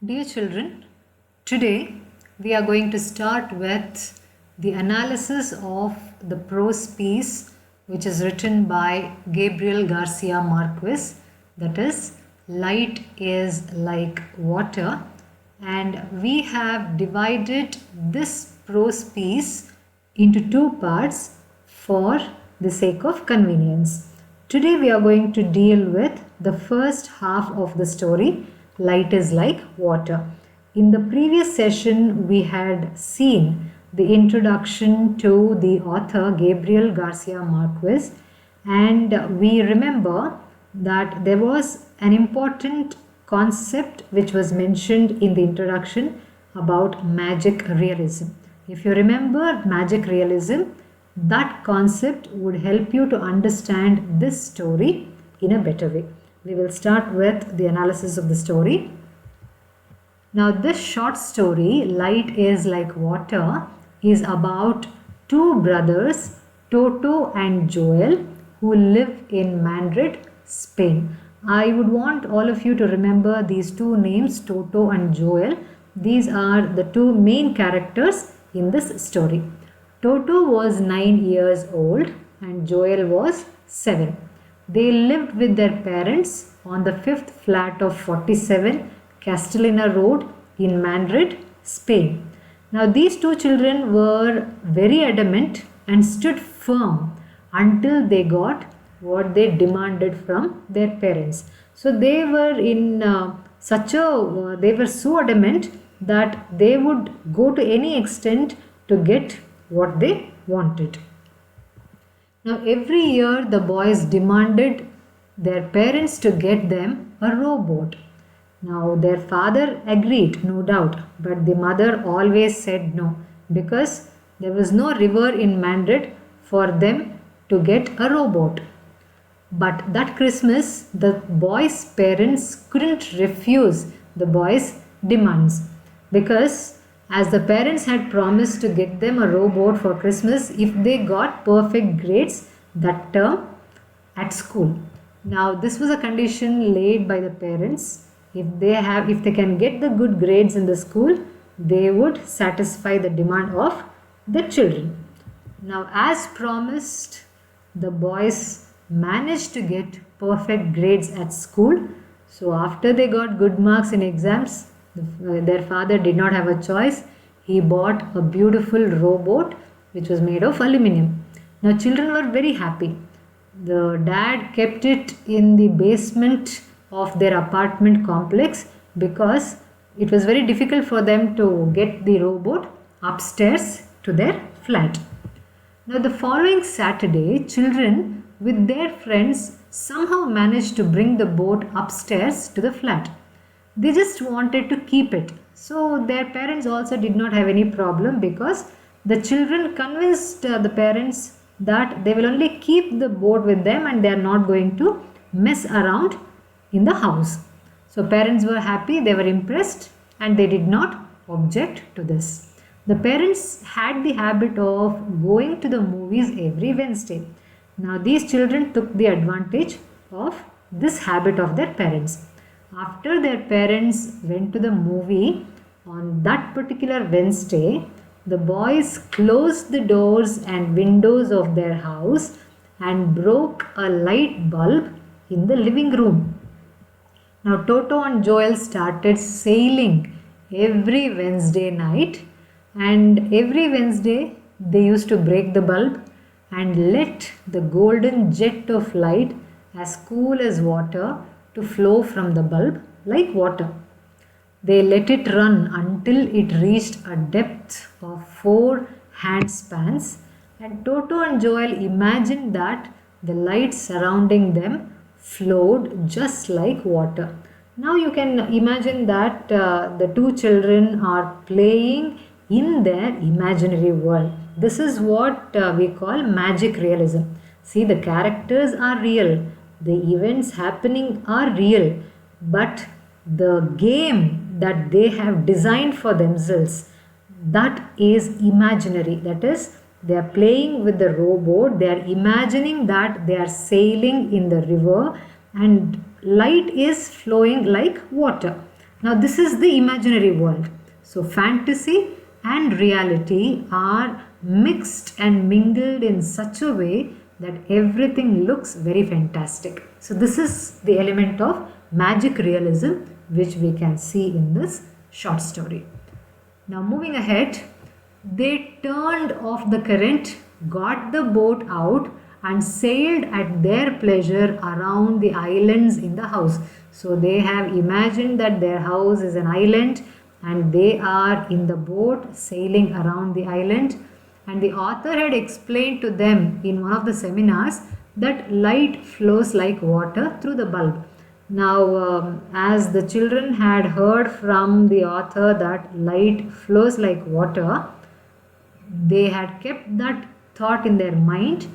Dear children, today we are going to start with the analysis of the prose piece which is written by Gabriel Garcia Marquez, that is, Light is Like Water, and we have divided this prose piece into two parts for the sake of convenience. Today we are going to deal with the first half of the story, Light is Like Water. In the previous session, we had seen the introduction to the author Gabriel Garcia Marquez, and we remember that there was an important concept which was mentioned in the introduction about magic realism. If you remember magic realism, that concept would help you to understand this story in a better way. We will start with the analysis of the story. Now, this short story, Light is Like Water, is about two brothers, Toto and Joel, who live in Madrid, Spain. I would want all of you to remember these two names, Toto and Joel. These are the two main characters in this story. Toto was 9 years old and Joel was 7. They lived with their parents on the 5th flat of 47 Castellana Road in Madrid, Spain. Now these two children were very adamant and stood firm until they got what they demanded from their parents. So they were they were so adamant that they would go to any extent to get what they wanted. Now every year the boys demanded their parents to get them a rowboat. Now their father agreed, no doubt, but the mother always said no because there was no river in Madrid for them to get a rowboat. But that Christmas the boys' parents couldn't refuse the boys' demands because as the parents had promised to get them a rowboat for Christmas if they got perfect grades that term at school. Now this was a condition laid by the parents. If they can get the good grades in the school, they would satisfy the demand of the children. Now as promised, the boys managed to get perfect grades at school. So after they got good marks in exams, their father did not have a choice. He bought a beautiful rowboat which was made of aluminium. Now children were very happy. The dad kept it in the basement of their apartment complex because it was very difficult for them to get the rowboat upstairs to their flat. Now the following Saturday, children with their friends somehow managed to bring the boat upstairs to the flat. They just wanted to keep it. So their parents also did not have any problem because the children convinced the parents that they will only keep the boat with them and they are not going to mess around in the house. So parents were happy, they were impressed and they did not object to this. The parents had the habit of going to the movies every Wednesday. Now these children took the advantage of this habit of their parents. After their parents went to the movie on that particular Wednesday, the boys closed the doors and windows of their house and broke a light bulb in the living room. Now Toto and Joel started sailing every Wednesday night, and every Wednesday they used to break the bulb and let the golden jet of light as cool as water to flow from the bulb like water. They let it run until it reached a depth of 4 handspans, and Toto and Joel imagined that the light surrounding them flowed just like water. Now you can imagine that the two children are playing in their imaginary world. This is what we call magic realism. See, the characters are real, the events happening are real, but the game that they have designed for themselves, that is imaginary. That is, they are playing with the rowboat, they are imagining that they are sailing in the river and light is flowing like water. Now, this is the imaginary world. So, fantasy and reality are mixed and mingled in such a way that everything looks very fantastic. So, this is the element of magic realism which we can see in this short story. Now, moving ahead, they turned off the current, got the boat out, and sailed at their pleasure around the islands in the house. So they have imagined that their house is an island and they are in the boat sailing around the island. And the author had explained to them in one of the seminars that light flows like water through the bulb. Now, as the children had heard from the author that light flows like water, they had kept that thought in their mind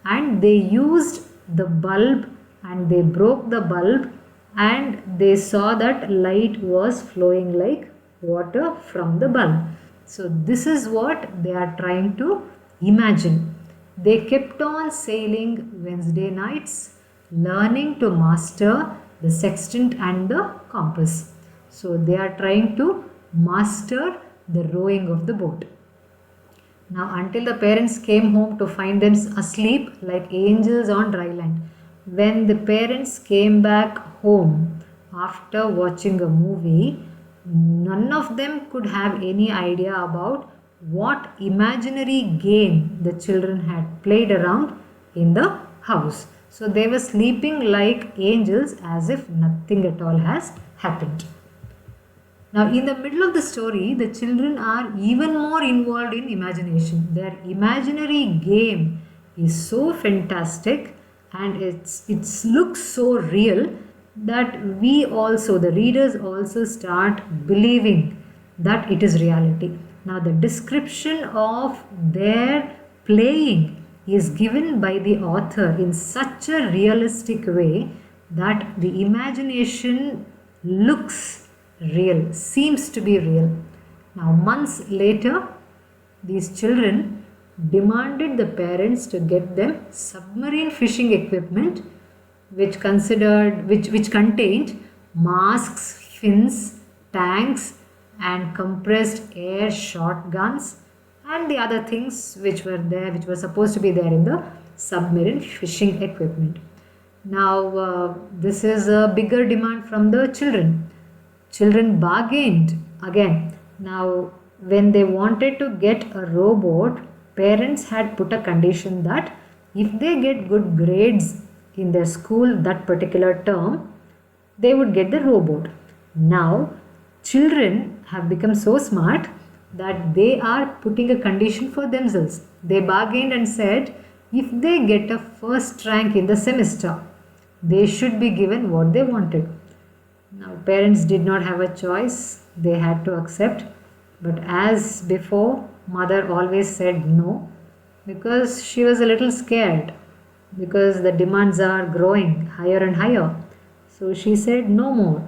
and they used the bulb and they broke the bulb and they saw that light was flowing like water from the bulb. So this is what they are trying to imagine. They kept on sailing Wednesday nights, learning to master the sextant and the compass. So they are trying to master the rowing of the boat. Now, until the parents came home to find them asleep like angels on dry land. When the parents came back home after watching a movie, none of them could have any idea about what imaginary game the children had played around in the house. So they were sleeping like angels as if nothing at all has happened. Now, in the middle of the story, the children are even more involved in imagination. Their imaginary game is so fantastic and it looks so real that we also, the readers also start believing that it is reality. Now, the description of their playing is given by the author in such a realistic way that the imagination looks real, seems to be real. Now, months later, these children demanded the parents to get them submarine fishing equipment which contained masks, fins, tanks and compressed air shotguns and the other things which were there, which were supposed to be there in the submarine fishing equipment. Now, this is a bigger demand from the children. Children bargained again. Now, when they wanted to get a rowboat, parents had put a condition that if they get good grades in their school that particular term, they would get the rowboat. Now, children have become so smart that they are putting a condition for themselves. They bargained and said if they get a first rank in the semester, they should be given what they wanted. Now, parents did not have a choice, they had to accept. But as before, mother always said no because she was a little scared because the demands are growing higher and higher. So she said no more.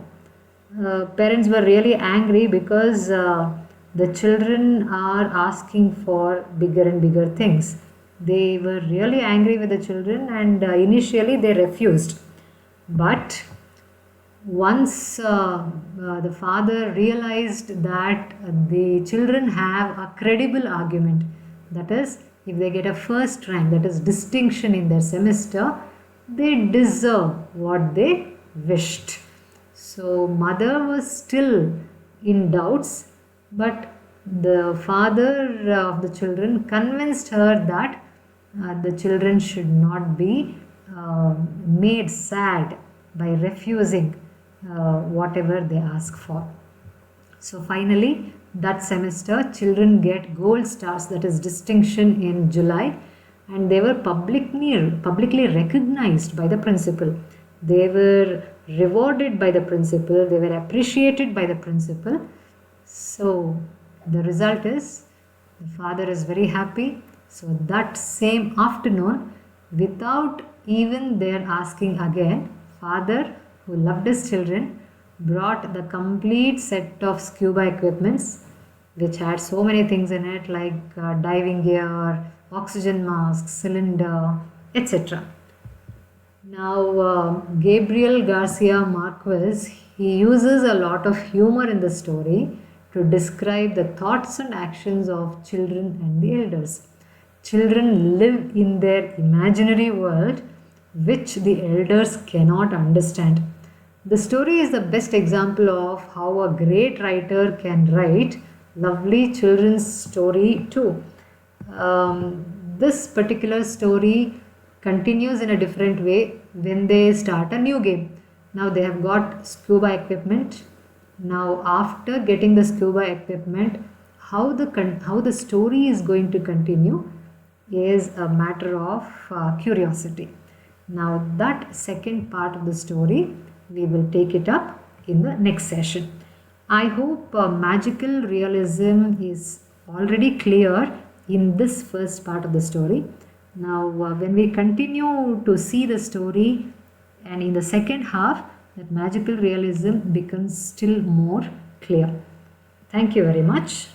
Parents were really angry because the children are asking for bigger and bigger things. They were really angry with the children and initially they refused. But once the father realized that the children have a credible argument, that is, if they get a first rank, that is distinction in their semester, they deserve what they wished. So mother was still in doubts, but the father of the children convinced her that the children should not be made sad by refusing whatever they ask for. So finally, that semester, children get gold stars, that is distinction, in July, and they were publicly recognized by the principal. They were rewarded by the principal. They were appreciated by the principal. So the result is the father is very happy. So that same afternoon, without even their asking again, father, who loved his children, brought the complete set of scuba equipments which had so many things in it like diving gear, oxygen mask, cylinder, etc. Now Gabriel Garcia Marquez, he uses a lot of humor in the story to describe the thoughts and actions of children and the elders. Children live in their imaginary world which the elders cannot understand. The story is the best example of how a great writer can write lovely children's story too. This particular story continues in a different way when they start a new game. Now they have got scuba equipment. Now after getting the scuba equipment, how the story is going to continue is a matter of curiosity. Now that second part of the story we will take it up in the next session. I hope magical realism is already clear in this first part of the story. Now when we continue to see the story and in the second half, that magical realism becomes still more clear. Thank you very much.